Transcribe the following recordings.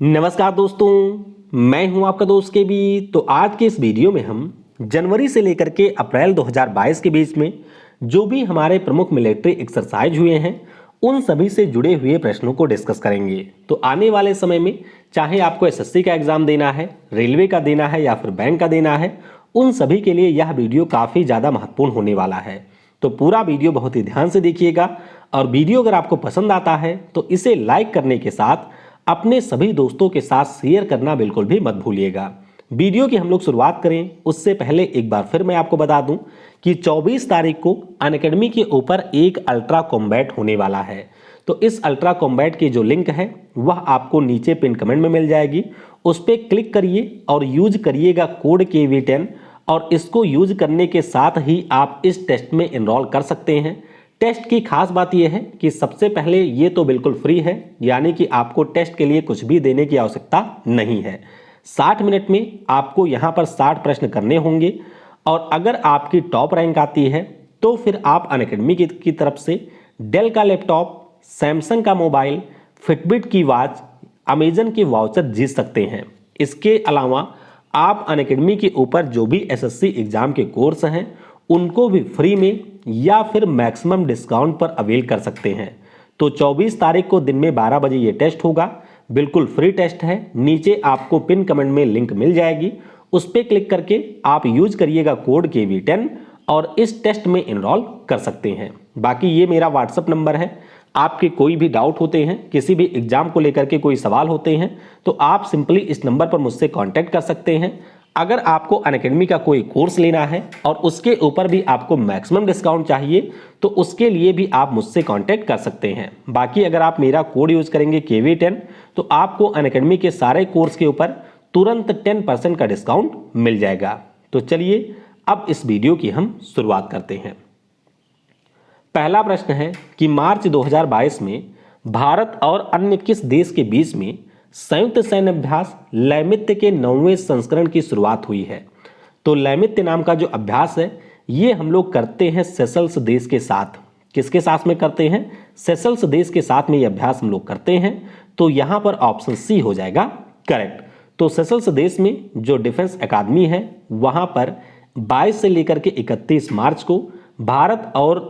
नमस्कार दोस्तों, मैं हूं आपका दोस्त के बी। तो आज के इस वीडियो में हम जनवरी से लेकर के अप्रैल 2022 के बीच में जो भी हमारे प्रमुख मिलिट्री एक्सरसाइज हुए हैं उन सभी से जुड़े हुए प्रश्नों को डिस्कस करेंगे। तो आने वाले समय में चाहे आपको एसएससी का एग्जाम देना है, रेलवे का देना है या फिर बैंक का देना है, उन सभी के लिए यह वीडियो काफ़ी ज़्यादा महत्वपूर्ण होने वाला है। तो पूरा वीडियो बहुत ही ध्यान से देखिएगा और वीडियो अगर आपको पसंद आता है तो इसे लाइक करने के साथ अपने सभी दोस्तों के साथ शेयर करना बिल्कुल भी मत भूलिएगा। वीडियो की हम लोग शुरुआत करें उससे पहले एक बार फिर मैं आपको बता दूं कि 24 तारीख को अनअकैडमी के ऊपर एक अल्ट्रा कॉम्बैट होने वाला है। तो इस अल्ट्रा कॉम्बैट की जो लिंक है वह आपको नीचे पिन कमेंट में मिल जाएगी। उस पर क्लिक करिए और यूज करिएगा कोड KV10 और इसको यूज करने के साथ ही आप इस टेस्ट में एनरोल कर सकते हैं। टेस्ट की खास बात यह है कि सबसे पहले ये तो बिल्कुल फ्री है, यानी कि आपको टेस्ट के लिए कुछ भी देने की आवश्यकता नहीं है। 60 मिनट में आपको यहाँ पर 60 प्रश्न करने होंगे और अगर आपकी टॉप रैंक आती है तो फिर आप अनअकैडमी की तरफ से डेल का लैपटॉप, सैमसंग का मोबाइल, फिटबिट की वॉच, अमेजन के वाउचर जीत सकते हैं। इसके अलावा आप अनअकैडमी के ऊपर जो भी एसएससी एग्जाम के कोर्स हैं उनको भी फ्री में या फिर मैक्सिमम डिस्काउंट पर अवेल कर सकते हैं। तो 24 तारीख को दिन में 12 बजे ये टेस्ट होगा। बिल्कुल फ्री टेस्ट है। नीचे आपको पिन कमेंट में लिंक मिल जाएगी, उस पर क्लिक करके आप यूज करिएगा कोड KV10 और इस टेस्ट में एनरोल कर सकते हैं। बाकी ये मेरा व्हाट्सअप नंबर है। आपके कोई भी डाउट होते हैं, किसी भी एग्जाम को लेकर के कोई सवाल होते हैं तो आप सिंपली इस नंबर पर मुझसे कांटेक्ट कर सकते हैं। अगर आपको अनअकैडमी का कोई कोर्स लेना है और उसके ऊपर भी आपको मैक्सिमम डिस्काउंट चाहिए तो उसके लिए भी आप मुझसे कांटेक्ट कर सकते हैं। बाकी अगर आप मेरा कोड यूज करेंगे KV10 तो आपको अनअकैडमी के सारे कोर्स के ऊपर तुरंत 10% का डिस्काउंट मिल जाएगा। तो चलिए अब इस वीडियो की हम शुरुआत करते हैं। पहला प्रश्न है कि मार्च 2022 में भारत और अन्य किस देश के बीच में संयुक्त सैन्य अभ्यास लैमित्य के 9वें संस्करण की शुरुआत हुई है। तो लैमित्य नाम का जो अभ्यास है ये हम लोग करते हैं सेशल्स देश के साथ। किसके साथ में करते हैं? सेशल्स देश के साथ में ये अभ्यास हम लोग करते हैं। तो यहाँ पर ऑप्शन C हो जाएगा करेक्ट। तो सेशल्स देश में जो डिफेंस अकादमी है वहाँ पर 22 से लेकर के 31 मार्च को भारत और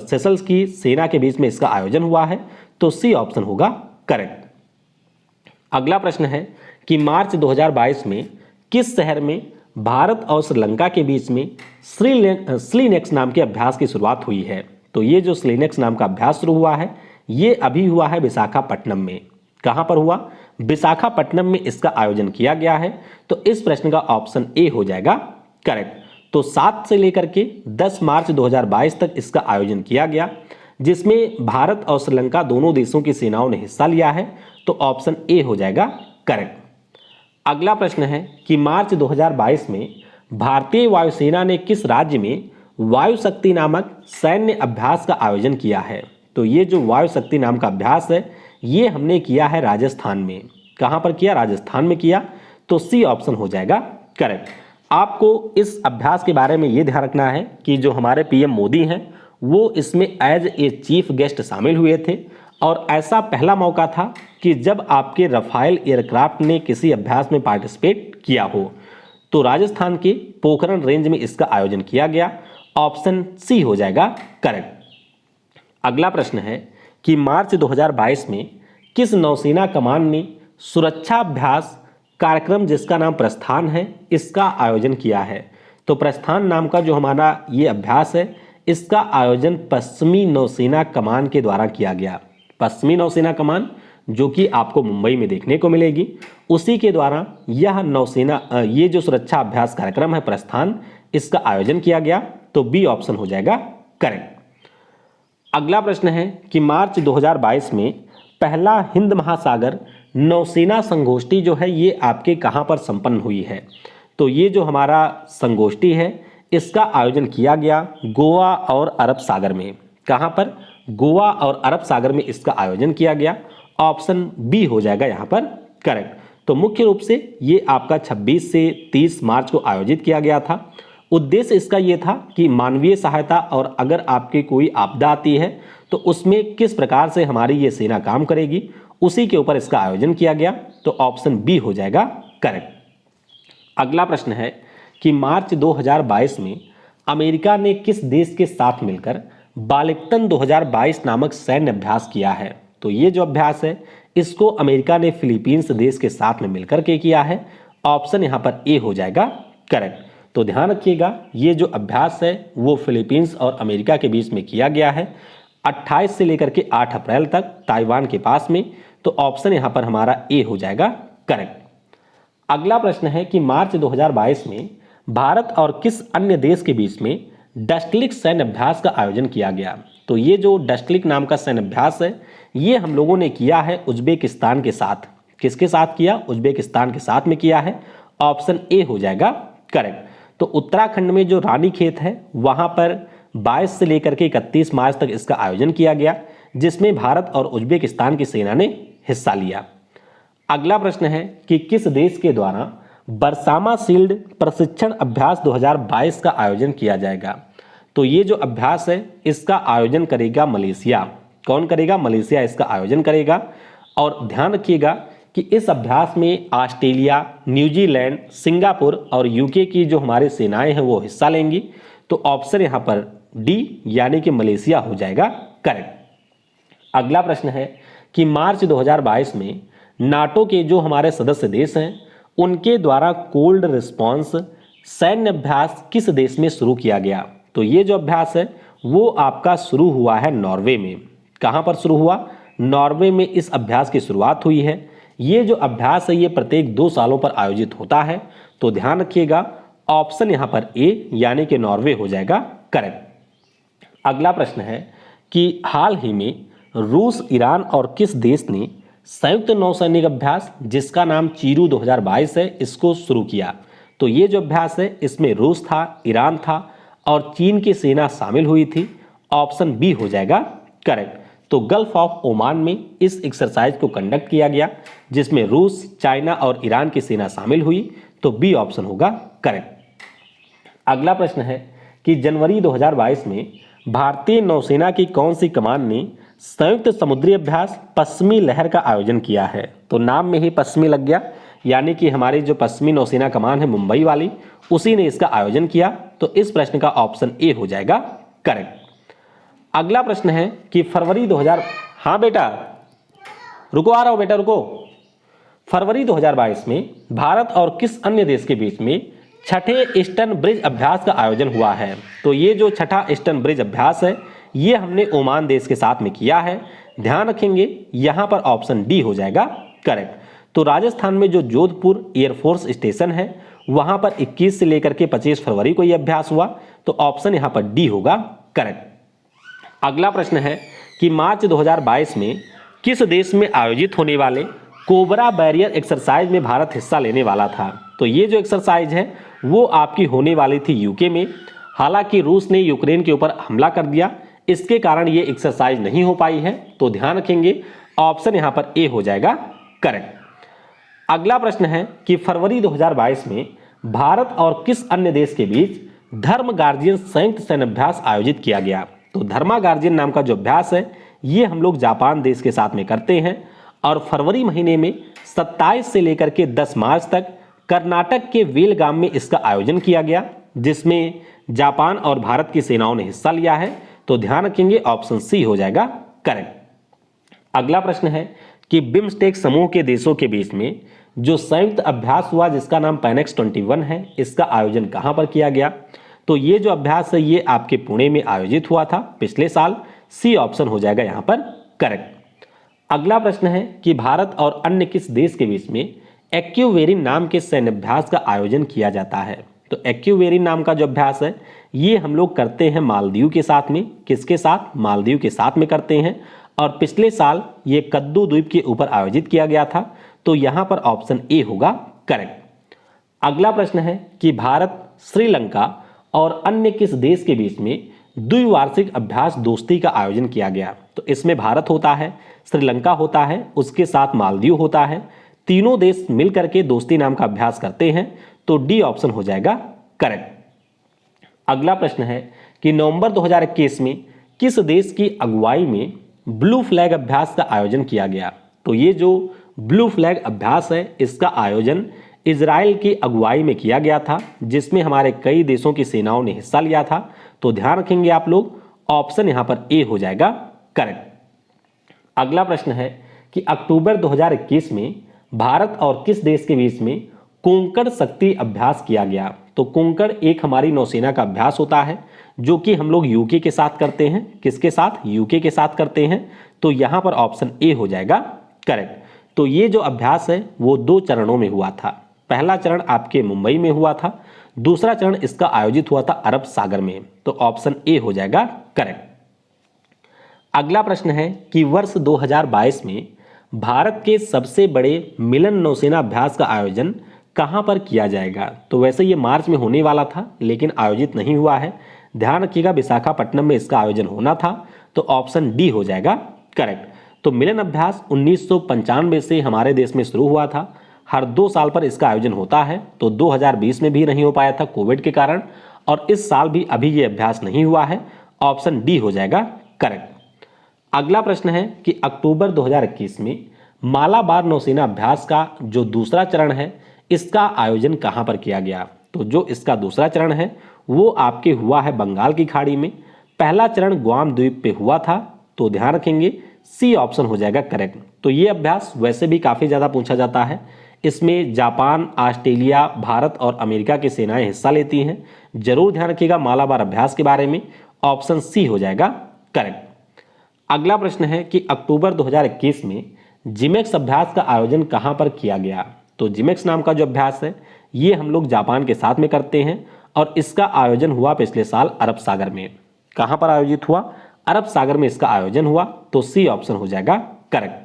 सेशल्स की सेना के बीच में इसका आयोजन हुआ है। तो C ऑप्शन होगा करेक्ट। अगला प्रश्न है कि मार्च 2022 में किस शहर में भारत और श्रीलंका के बीच में स्लीनेक्स नाम के अभ्यास की शुरुआत हुई है। तो ये जो स्लीनेक्स नाम का अभ्यास शुरू हुआ है ये अभी हुआ है विशाखापट्टनम में। कहां पर हुआ? विशाखापट्टनम में इसका आयोजन किया गया है। तो इस प्रश्न का ऑप्शन A हो जाएगा करेक्ट। तो 7 से लेकर के 10 मार्च 2022 तक इसका आयोजन किया गया, जिसमें भारत और श्रीलंका दोनों देशों की सेनाओं ने हिस्सा लिया है। तो ऑप्शन A हो जाएगा करेक्ट। अगला प्रश्न है कि मार्च 2022 में भारतीय वायुसेना ने किस राज्य में वायु शक्ति नामक सैन्य अभ्यास का आयोजन किया है। तो ये जो वायु शक्ति नाम का अभ्यास है ये हमने किया है राजस्थान में। कहां पर किया? राजस्थान में किया। तो C ऑप्शन हो जाएगा करेक्ट। आपको इस अभ्यास के बारे में ये ध्यान रखना है कि जो हमारे PM मोदी हैं वो इसमें एज ए चीफ गेस्ट शामिल हुए थे और ऐसा पहला मौका था कि जब आपके रफाइल एयरक्राफ्ट ने किसी अभ्यास में पार्टिसिपेट किया हो। तो राजस्थान के पोखरण रेंज में इसका आयोजन किया गया। ऑप्शन C हो जाएगा करेक्ट। अगला प्रश्न है कि मार्च 2022 में किस नौसेना कमान ने सुरक्षा अभ्यास कार्यक्रम जिसका नाम प्रस्थान है इसका आयोजन किया है। तो प्रस्थान नाम का जो हमारा ये अभ्यास है इसका आयोजन पश्चिमी नौसेना कमान के द्वारा किया गया। पश्चिमी नौसेना कमान जो कि आपको मुंबई में देखने को मिलेगी, उसी के द्वारा यह नौसेना ये जो सुरक्षा अभ्यास कार्यक्रम है प्रस्थान, इसका आयोजन किया गया। तो B ऑप्शन हो जाएगा करेक्ट। अगला प्रश्न है कि मार्च 2022 में पहला हिंद महासागर नौसेना संगोष्ठी जो है ये आपके कहां पर संपन्न हुई है। तो ये जो हमारा संगोष्ठी है इसका आयोजन किया गया गोवा और अरब सागर में। कहां पर? गोवा और अरब सागर में इसका आयोजन किया गया। ऑप्शन B हो जाएगा यहां पर करेक्ट। तो मुख्य रूप से ये आपका 26 से 30 मार्च को आयोजित किया गया था। उद्देश्य इसका ये था कि मानवीय सहायता और अगर आपकी कोई आपदा आती है तो उसमें किस प्रकार से हमारी ये सेना काम करेगी, उसी के ऊपर इसका आयोजन किया गया। तो ऑप्शन बी हो जाएगा करेक्ट। अगला प्रश्न है कि मार्च 2022 में अमेरिका ने किस देश के साथ मिलकर बालिकतन 2022 नामक सैन्य अभ्यास किया है? तो ये जो अभ्यास है इसको अमेरिका ने फिलीपींस देश के साथ में मिलकर के किया है। ऑप्शन यहाँ पर ए हो जाएगा करेक्ट। तो ध्यान रखिएगा ये जो अभ्यास है वो फिलीपींस और अमेरिका के बीच में किया गया है 28 से लेकर के 8 अप्रैल तक ताइवान के पास में। तो ऑप्शन यहाँ पर हमारा ए हो जाएगा करेक्ट। अगला प्रश्न है कि मार्च 2022 में भारत और किस अन्य देश के बीच में डस्टलिक सैन्य अभ्यास का आयोजन किया गया? तो ये जो डस्टलिक नाम का सैन्य अभ्यास है ये हम लोगों ने किया है उज्बेकिस्तान के साथ। किसके साथ किया? उज्बेकिस्तान के साथ में किया है। ऑप्शन ए हो जाएगा करेक्ट। तो उत्तराखंड में जो रानीखेत है वहां पर 22 से लेकर के 31 मार्च तक इसका आयोजन किया गया जिसमें भारत और उज्बेकिस्तान की सेना ने हिस्सा लिया। अगला प्रश्न है कि किस देश के द्वारा बरसामा शील्ड प्रशिक्षण अभ्यास 2022 का आयोजन किया जाएगा? तो ये जो अभ्यास है इसका आयोजन करेगा मलेशिया। कौन करेगा? मलेशिया इसका आयोजन करेगा। और ध्यान रखिएगा कि इस अभ्यास में ऑस्ट्रेलिया, न्यूजीलैंड, सिंगापुर और यूके की जो हमारे सेनाएं हैं वो हिस्सा लेंगी। तो ऑप्शन यहाँ पर डी यानी कि मलेशिया हो जाएगा करेक्ट। अगला प्रश्न है कि मार्च 2022 में नाटो के जो हमारे सदस्य देश हैं उनके द्वारा कोल्ड रिस्पॉन्स सैन्य अभ्यास किस देश में शुरू किया गया? तो ये जो अभ्यास है वो आपका शुरू हुआ है नॉर्वे में। कहां पर शुरू हुआ? नॉर्वे में इस अभ्यास की शुरुआत हुई है। ये जो अभ्यास है ये प्रत्येक 2 सालों पर आयोजित होता है। तो ध्यान रखिएगा ऑप्शन यहां पर ए यानी कि नॉर्वे हो जाएगा करेक्ट। अगला प्रश्न है कि हाल ही में रूस, ईरान और किस देश ने संयुक्त नौसैनिक अभ्यास जिसका नाम चीरू 2022 है इसको शुरू किया? तो ये जो अभ्यास है इसमें रूस था, ईरान था और चीन की सेना शामिल हुई थी। ऑप्शन बी हो जाएगा करेक्ट। तो गल्फ ऑफ ओमान में इस एक्सरसाइज को कंडक्ट किया गया जिसमें रूस, चाइना और ईरान की सेना शामिल हुई। तो बी ऑप्शन होगा करेक्ट। अगला प्रश्न है कि जनवरी 2022 में भारतीय नौसेना की कौन सी कमान ने संयुक्त समुद्री अभ्यास पश्चिमी लहर का आयोजन किया है? तो नाम में ही पश्चिमी लग गया यानी कि हमारी जो पश्चिमी नौसेना कमान है मुंबई वाली उसी ने इसका आयोजन किया। तो इस प्रश्न का ऑप्शन ए हो जाएगा करेक्ट। अगला प्रश्न है कि फरवरी 2000 हाँ बेटा रुको, आ रहा हूं बेटा रुको। फरवरी 2022 में भारत और किस अन्य देश के बीच में छठे ईस्टर्न ब्रिज अभ्यास का आयोजन हुआ है? तो ये जो छठा ईस्टर्न ब्रिज अभ्यास है ये हमने ओमान देश के साथ में किया है। ध्यान रखेंगे यहां पर ऑप्शन डी हो जाएगा करेक्ट। तो राजस्थान में जो जोधपुर एयरफोर्स स्टेशन है वहां पर 21 से लेकर के 25 फरवरी को यह अभ्यास हुआ। तो ऑप्शन यहां पर डी होगा करेक्ट। अगला प्रश्न है कि मार्च 2022 में किस देश में आयोजित होने वाले कोबरा बैरियर एक्सरसाइज में भारत हिस्सा लेने वाला था? तो ये जो एक्सरसाइज है वो आपकी होने वाली थी यूके में। हालांकि रूस ने यूक्रेन के ऊपर हमला कर दिया इसके कारण ये एक्सरसाइज नहीं हो पाई है। तो ध्यान रखेंगे ऑप्शन यहां पर ए हो जाएगा करेक्ट। अगला प्रश्न है कि फरवरी 2022 में भारत और किस अन्य देश के बीच धर्म गार्जियन संयुक्त सैन्य अभ्यास आयोजित किया गया? तो धर्मा गार्जियन नाम का जो अभ्यास है ये हम लोग जापान देश के साथ में करते हैं और फरवरी महीने में 27 से लेकर के 10 मार्च तक कर्नाटक के बेलगाम में इसका आयोजन किया गया जिसमें जापान और भारत की सेनाओं ने हिस्सा लिया है। तो ध्यान रखेंगे ऑप्शन सी हो जाएगा करेक्ट। अगला प्रश्न है कि बिम्स्टेक समूह के देशों के बीच में जो संयुक्त अभ्यास हुआ जिसका नाम पैनेक्स 21 है इसका आयोजन कहां पर किया गया? तो ये जो अभ्यास है ये आपके पुणे में आयोजित हुआ था पिछले साल। सी ऑप्शन हो जाएगा यहां पर करेक्ट। अगला प्रश्न है कि भारत और अन्य किस देश के बीच में एक्यूवेरिन नाम के सैन्य अभ्यास का आयोजन किया जाता है? तो एक्यूवेरिन नाम का जो अभ्यास है ये हम लोग करते हैं मालदीव के साथ में। किसके साथ? मालदीव के साथ में करते हैं और पिछले साल ये कद्दू द्वीप के ऊपर आयोजित किया गया था। तो यहां पर ऑप्शन ए होगा करेक्ट। अगला प्रश्न है कि भारत, श्रीलंका और अन्य किस देश के बीच में द्विवार्षिक अभ्यास दोस्ती का आयोजन किया गया? तो इसमें भारत होता है, श्रीलंका होता है, उसके साथ मालदीव होता है। तीनों देश मिलकर के दोस्ती नाम का अभ्यास करते हैं। तो डी ऑप्शन हो जाएगा करेक्ट। अगला प्रश्न है कि नवंबर 2021 में किस देश की अगुवाई में ब्लू फ्लैग अभ्यास का आयोजन किया गया? तो ये जो ब्लू फ्लैग अभ्यास है, इसका आयोजन इजराइल की अगुवाई में किया गया था, जिसमें हमारे कई देशों की सेनाओं ने हिस्सा लिया था। तो ध्यान रखेंगे आप लोग, ऑप्शन यहां पर ए हो जाएगा करेक्ट। अगला प्रश्न है कि अक्टूबर 2021 में भारत और किस देश के बीच में कोंकण शक्ति अभ्यास किया गया। तो कोंकण एक हमारी नौसेना का अभ्यास होता है जो कि हम लोग यूके के साथ करते हैं। किसके साथ? यूके के साथ करते हैं। तो यहां पर ऑप्शन ए हो जाएगा करेक्ट। तो ये जो अभ्यास है वो 2 चरणों में हुआ था। पहला चरण आपके मुंबई में हुआ था, दूसरा चरण इसका आयोजित हुआ था अरब सागर में। तो ऑप्शन ए हो जाएगा करेक्ट। अगला प्रश्न है कि वर्ष 2022 में भारत के सबसे बड़े मिलन नौसेना अभ्यास का आयोजन कहां पर किया जाएगा। तो वैसे ये मार्च में होने वाला था लेकिन आयोजित नहीं हुआ है। ध्यान रखिएगा, विशाखापट्टनम में इसका आयोजन होना था। तो ऑप्शन डी हो जाएगा करेक्ट। तो मिलन अभ्यास 1995 से हमारे देश में शुरू हुआ था। हर 2 साल पर इसका आयोजन होता है। तो 2020 में भी नहीं हो पाया था कोविड के कारण, और इस साल भी अभी ये अभ्यास नहीं हुआ है। ऑप्शन डी हो जाएगा करेक्ट। अगला प्रश्न है कि अक्टूबर 2021 में मालाबार नौसेना अभ्यास का जो दूसरा चरण है इसका आयोजन कहां पर किया गया। तो जो इसका दूसरा चरण है वो आपके हुआ है बंगाल की खाड़ी में। पहला चरण ग्वाम द्वीप पे हुआ था। तो ध्यान रखेंगे, सी ऑप्शन हो जाएगा करेक्ट। तो ये अभ्यास वैसे भी काफी ज्यादा पूछा जाता है। इसमें जापान, ऑस्ट्रेलिया, भारत और अमेरिका की सेनाएं हिस्सा लेती हैं। जरूर ध्यान रखिएगा मालाबार अभ्यास के बारे में। ऑप्शन सी हो जाएगा करेक्ट। अगला प्रश्न है कि अक्टूबर 2021 में जिमेक्स अभ्यास का आयोजन कहां पर किया गया। तो जिमेक्स नाम का जो अभ्यास है ये हम लोग जापान के साथ में करते हैं, और इसका आयोजन हुआ पिछले साल अरब सागर में। कहां पर आयोजित हुआ? अरब सागर में इसका आयोजन हुआ। तो सी ऑप्शन हो जाएगा करेक्ट।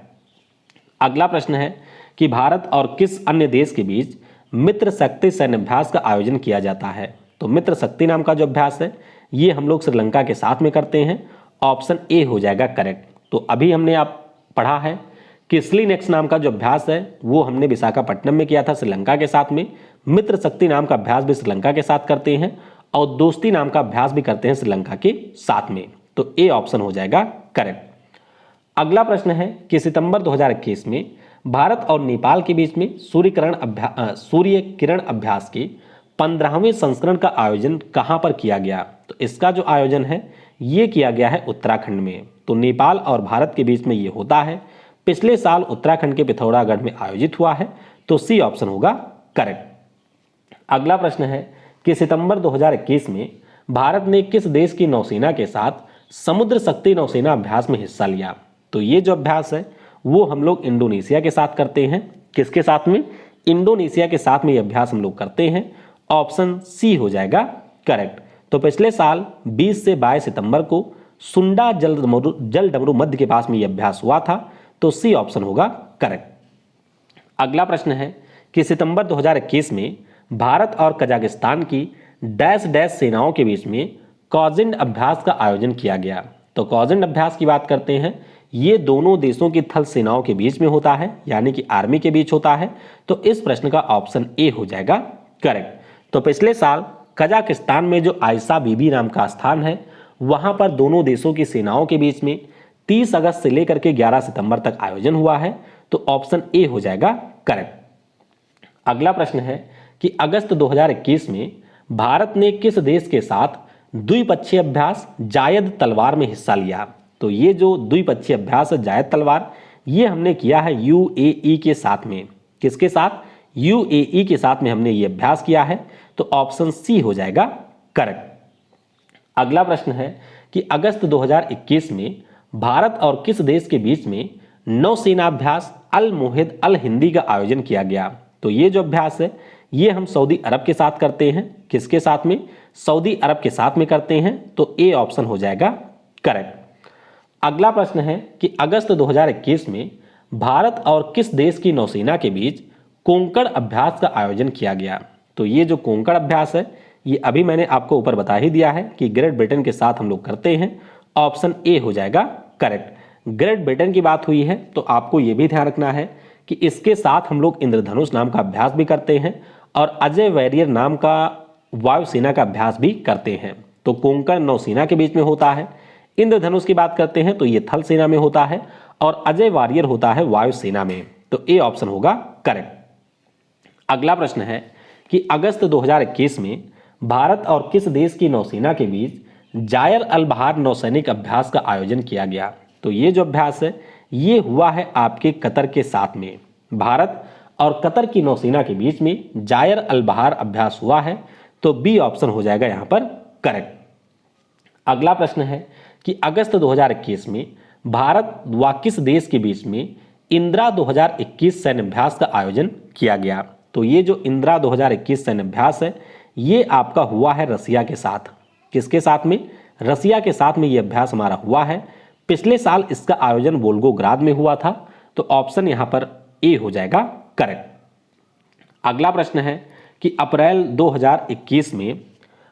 अगला प्रश्न है कि भारत और किस अन्य देश के बीच मित्र शक्ति सैन्य अभ्यास का आयोजन किया जाता है। तो मित्र शक्ति नाम का जो अभ्यास है ये हम लोग श्रीलंका के साथ में करते हैं। ऑप्शन ए हो जाएगा करेक्ट। तो अभी हमने आप पढ़ा है कि स्लीनेक्स नाम का जो अभ्यास है वो हमने विशाखापट्टनम में किया था श्रीलंका के साथ में। मित्र शक्ति नाम का अभ्यास भी श्रीलंका के साथ करते हैं, और दोस्ती नाम का अभ्यास भी करते हैं श्रीलंका के साथ में। तो ए ऑप्शन हो जाएगा करेक्ट। अगला प्रश्न है कि सितंबर 2021 में भारत और नेपाल के बीच में सूर्य किरण अभ्यास के 15वें संस्करण का आयोजन कहां पर किया गया। तो इसका जो आयोजन है ये किया गया है उत्तराखंड में। तो नेपाल और भारत के बीच में ये होता है। पिछले साल उत्तराखंड के पिथौरागढ़ में आयोजित हुआ है। तो सी ऑप्शन होगा करेक्ट। अगला प्रश्न है कि सितंबर 2021 में भारत ने किस देश की नौसेना के साथ समुद्र शक्ति नौसेना अभ्यास में हिस्सा लिया। तो ये जो अभ्यास है वो हम लोग इंडोनेशिया के साथ करते हैं। किसके साथ में? इंडोनेशिया के साथ में ये अभ्यास हम लोग करते हैं। ऑप्शन सी हो जाएगा करेक्ट। तो पिछले साल 20 से 22 सितंबर को सुंडा जल डमरू मध्य के पास में यह अभ्यास हुआ था। तो सी ऑप्शन होगा करेक्ट। अगला प्रश्न है कि सितंबर 2021 में भारत और कजाकिस्तान की डैश डैश सेनाओं के बीच में कॉजिंड अभ्यास का आयोजन किया गया। तो कॉजिंड अभ्यास की बात करते हैं, ये दोनों देशों की थल सेनाओं के बीच में होता है, यानी कि आर्मी के बीच होता है। तो इस प्रश्न का ऑप्शन ए हो जाएगा करेक्ट। तो पिछले साल कजाकिस्तान में जो आयशा बीबी नाम का स्थान है वहां पर दोनों देशों की सेनाओं के बीच में 30 अगस्त से लेकर के 11 सितंबर तक आयोजन हुआ है। तो ऑप्शन ए हो जाएगा करेक्ट। अगला प्रश्न है कि अगस्त 2021 में भारत ने किस देश के साथ द्विपक्षीय अभ्यास जायद तलवार में हिस्सा लिया। तो ये जो द्विपक्षीय अभ्यास है जायद तलवार ये हमने किया है यूएई के साथ में। किसके साथ? यूएई के साथ में हमने ये अभ्यास किया है। तो ऑप्शन सी हो जाएगा करेक्ट। अगला प्रश्न है कि अगस्त 2021 में भारत और किस देश के बीच में नौसेना अभ्यास अल मुहिद अल हिंदी का आयोजन किया गया। तो ये जो अभ्यास है ये हम सऊदी अरब के साथ करते हैं। किसके साथ में? सऊदी अरब के साथ में करते हैं। तो ए ऑप्शन हो जाएगा करेक्ट। अगला प्रश्न है कि अगस्त 2021 में भारत और किस देश की नौसेना के बीच कोंकण अभ्यास का आयोजन किया गया। तो ये जो कोंकण अभ्यास है ये अभी मैंने आपको ऊपर बता ही दिया है कि ग्रेट ब्रिटेन के साथ हम लोग करते हैं। ऑप्शन ए हो जाएगा करेक्ट। ग्रेट ब्रिटेन की बात हुई है तो आपको ये भी ध्यान रखना है कि इसके साथ हम लोग इंद्रधनुष नाम का अभ्यास भी करते हैं और अजय वैरियर नाम का वायुसेना का अभ्यास भी करते हैं। तो कोंकण नौसेना के बीच में होता है। इंद्रधनुष की बात करते हैं तो ये थल सेना में होता है और अजय वॉरियर होता है वायुसेना में। तो ए ऑप्शन होगा करेक्ट। अगला प्रश्न है कि अगस्त 2021 में भारत और किस देश की नौसेना के बीच जायर अल बहार नौसैनिक अभ्यास का आयोजन किया गया? तो ये जो अभ्यास है ये हुआ है आपके कतर के साथ में। भारत और कतर की नौसेना के बीच में जायर अल बहार अभ्यास हुआ है, तो बी ऑप्शन हो जाएगा यहां पर करेक्ट। अगला प्रश्न है कि अगस्त 2021 में भारत व किस देश के बीच में इंदिरा 2021 सैन्य अभ्यास का आयोजन किया गया? तो ये जो इंदिरा 2021 सैन्य अभ्यास है ये आपका हुआ है रसिया के साथ। किसके साथ में? रसिया के साथ में ये अभ्यास हमारा हुआ है। पिछले साल इसका आयोजन वोल्गोग्राद में हुआ था, तो ऑप्शन यहां पर ए हो जाएगा करेक्ट। अगला प्रश्न है कि अप्रैल 2021 में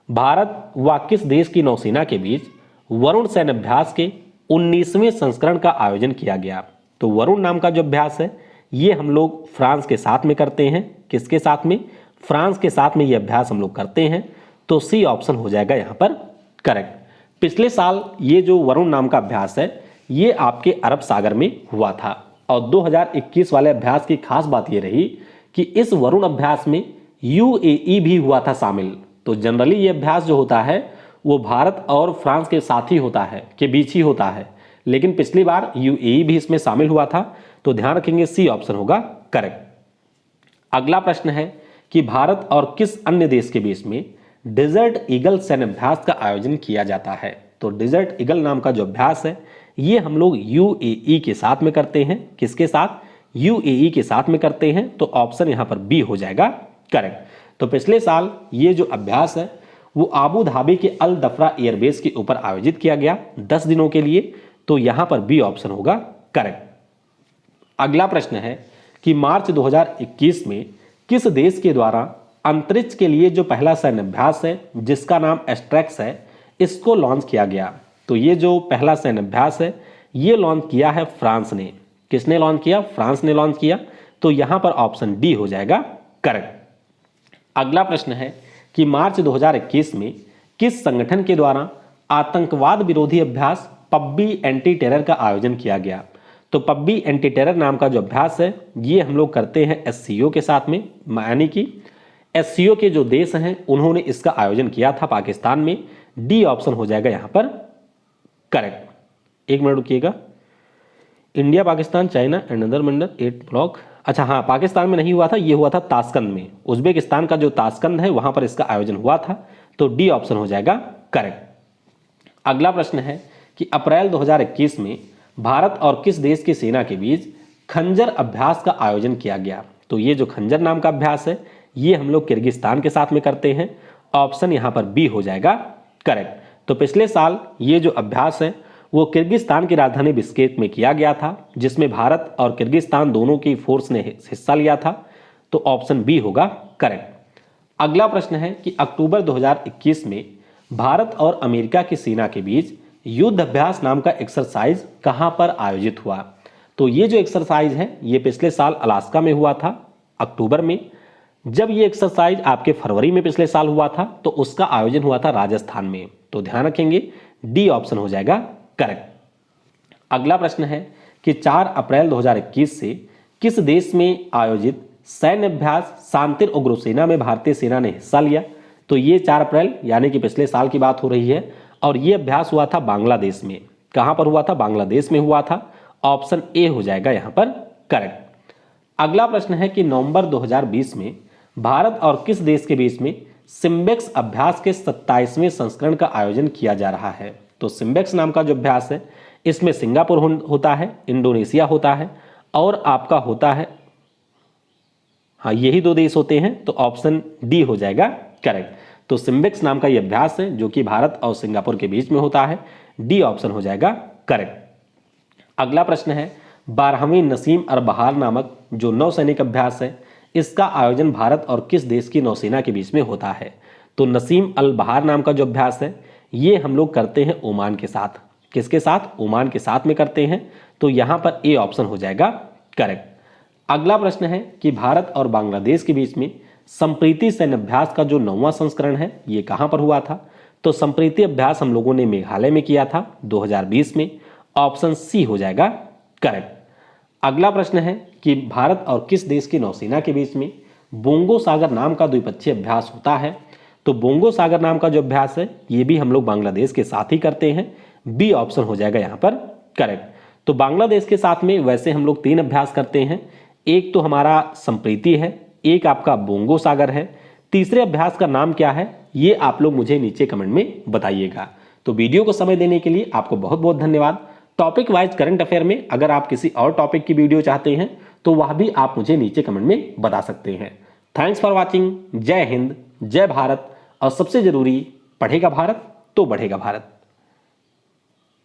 भारत व किस देश की नौसेना के बीच वरुण सैन्य अभ्यास के 19वें संस्करण का आयोजन किया गया? तो वरुण नाम का जो अभ्यास है ये हम लोग फ्रांस के साथ में करते हैं। किसके साथ में? फ्रांस के साथ में ये अभ्यास हम लोग करते हैं, तो सी ऑप्शन हो जाएगा यहां पर करेक्ट। पिछले साल ये जो वरुण नाम का अभ्यास है ये आपके अरब सागर में हुआ था, और 2021 वाले अभ्यास की खास बात ये रही कि इस वरुण अभ्यास में यूएई भी हुआ था शामिल। तो जनरली ये अभ्यास जो होता है वो भारत और फ्रांस के साथ ही होता है, के बीच ही होता है, लेकिन पिछली बार यूएई भी इसमें शामिल हुआ था, तो ध्यान रखेंगे सी ऑप्शन होगा करेक्ट। अगला प्रश्न है कि भारत और किस अन्य देश के बीच में डेजर्ट ईगल सैन्य अभ्यास का आयोजन किया जाता है? तो डेजर्ट ईगल नाम का जो अभ्यास है ये हम लोग यूएई के साथ में करते हैं। किसके साथ? यूएई के साथ में करते हैं, तो ऑप्शन यहां पर बी हो जाएगा करेक्ट। तो पिछले साल ये जो अभ्यास है वो आबू धाबी के अल दफरा एयरबेस के ऊपर आयोजित किया गया 10 दिनों के लिए, तो यहां पर बी ऑप्शन होगा करेक्ट। अगला प्रश्न है कि मार्च 2021 में किस देश के द्वारा अंतरिक्ष के लिए जो पहला सैन्य अभ्यास है जिसका नाम एस्ट्रेक्स है इसको लॉन्च किया गया? तो ये जो पहला सैन्य अभ्यास है ये लॉन्च किया है फ्रांस ने। किसने लॉन्च किया? फ्रांस ने लॉन्च किया, तो यहां पर ऑप्शन डी हो जाएगा करेक्ट। अगला प्रश्न है कि मार्च 2021 में किस संगठन के द्वारा आतंकवाद विरोधी अभ्यास पब्बी एंटी टेरर का आयोजन किया गया? तो पब्बी एंटी टेरर नाम का जो अभ्यास है ये हम लोग करते हैं एससीओ के साथ में, यानी कि एससीओ के जो देश हैं उन्होंने इसका आयोजन किया था पाकिस्तान में। डी ऑप्शन हो जाएगा यहां पर करेक्ट। एक मिनट रुकिएगा। India, Pakistan, China and other member 8 block. अच्छा हाँ, पाकिस्तान में नहीं हुआ था, ये हुआ था ताशकंद में। उज्बेकिस्तान का जो ताशकंद है वहां पर इसका आयोजन हुआ था, तो डी ऑप्शन हो जाएगा करेक्ट। अगला प्रश्न है कि अप्रैल 2021 में भारत और किस देश की सेना के बीच खंजर अभ्यास का आयोजन किया गया? तो ये जो खंजर नाम का अभ्यास है ये हम लोग किर्गिस्तान के साथ में करते हैं, ऑप्शन यहां पर बी हो जाएगा करेक्ट। तो पिछले साल ये जो अभ्यास है वो किर्गिस्तान की राजधानी बिश्केक में किया गया था, जिसमें भारत और किर्गिस्तान दोनों की फोर्स ने हिस्सा लिया था, तो ऑप्शन बी होगा करेक्ट। अगला प्रश्न है कि अक्टूबर 2021 में भारत और अमेरिका की सेना के बीच युद्ध अभ्यास नाम का एक्सरसाइज कहां पर आयोजित हुआ? तो ये जो एक्सरसाइज है ये पिछले साल अलास्का में हुआ था अक्टूबर में। जब ये एक्सरसाइज आपके फरवरी में पिछले साल हुआ था तो उसका आयोजन हुआ था राजस्थान में, तो ध्यान रखेंगे डी ऑप्शन हो जाएगा करेक्ट। अगला प्रश्न है कि 4 अप्रैल 2021 से किस देश में आयोजित सैन्य अभ्यास शांतिर उग्रसेना में भारतीय सेना ने हिस्सा लिया? तो ये 4 अप्रैल यानी कि पिछले साल की बात हो रही है, और ये अभ्यास हुआ था बांग्लादेश में। कहां पर हुआ था? बांग्लादेश में हुआ था, ऑप्शन ए हो जाएगा यहां पर करेक्ट। अगला प्रश्न है कि नवंबर 2020 में भारत और किस देश के बीच में सिम्बेक्स अभ्यास के 27वें संस्करण का आयोजन किया जा रहा है? तो सिम्बेक्स नाम का जो अभ्यास है इसमें सिंगापुर होता है, इंडोनेशिया होता है, और आपका होता है, हाँ यही 2 देश होते हैं, तो ऑप्शन डी हो जाएगा करेक्ट। तो सिम्बेक्स नाम का ये अभ्यास है जो कि भारत और सिंगापुर के बीच में होता है, डी ऑप्शन हो जाएगा करेक्ट। अगला प्रश्न है 12वीं नसीम अल बहार नामक जो नौसैनिक अभ्यास है इसका आयोजन भारत और किस देश की नौसेना के बीच में होता है? तो नसीम अल बहार नाम का जो अभ्यास है ये हम लोग करते हैं ओमान के साथ। किसके साथ? ओमान के साथ में करते हैं, तो यहां पर ए ऑप्शन हो जाएगा करेक्ट। अगला प्रश्न है कि भारत और बांग्लादेश के बीच में संप्रीति सैन्य अभ्यास का जो 9वां संस्करण है ये कहां पर हुआ था? तो संप्रीति अभ्यास हम लोगों ने मेघालय में किया था 2020 में, ऑप्शन सी हो जाएगा करेक्ट। अगला प्रश्न है कि भारत और किस देश की नौसेना के बीच में बोंगो सागर नाम का द्विपक्षीय अभ्यास होता है? तो बोंगो सागर नाम का जो अभ्यास है ये भी हम लोग बांग्लादेश के साथ ही करते हैं। बी ऑप्शन हो जाएगा यहाँ पर करेक्ट। तो बांग्लादेश के साथ में वैसे हम लोग 3 अभ्यास करते हैं। एक तो हमारा संप्रीति है, एक आपका बोंगो सागर है, तीसरे अभ्यास का नाम क्या है ये आप लोग मुझे नीचे कमेंट में बताइएगा। तो वीडियो को समय देने के लिए आपको बहुत बहुत धन्यवाद। टॉपिक वाइज करंट अफेयर में अगर आप किसी और टॉपिक की वीडियो चाहते हैं तो वह भी आप मुझे नीचे कमेंट में बता सकते हैं। Thanks for watching. जय हिंद, जय भारत, और सबसे जरूरी, पढ़ेगा भारत तो बढ़ेगा भारत।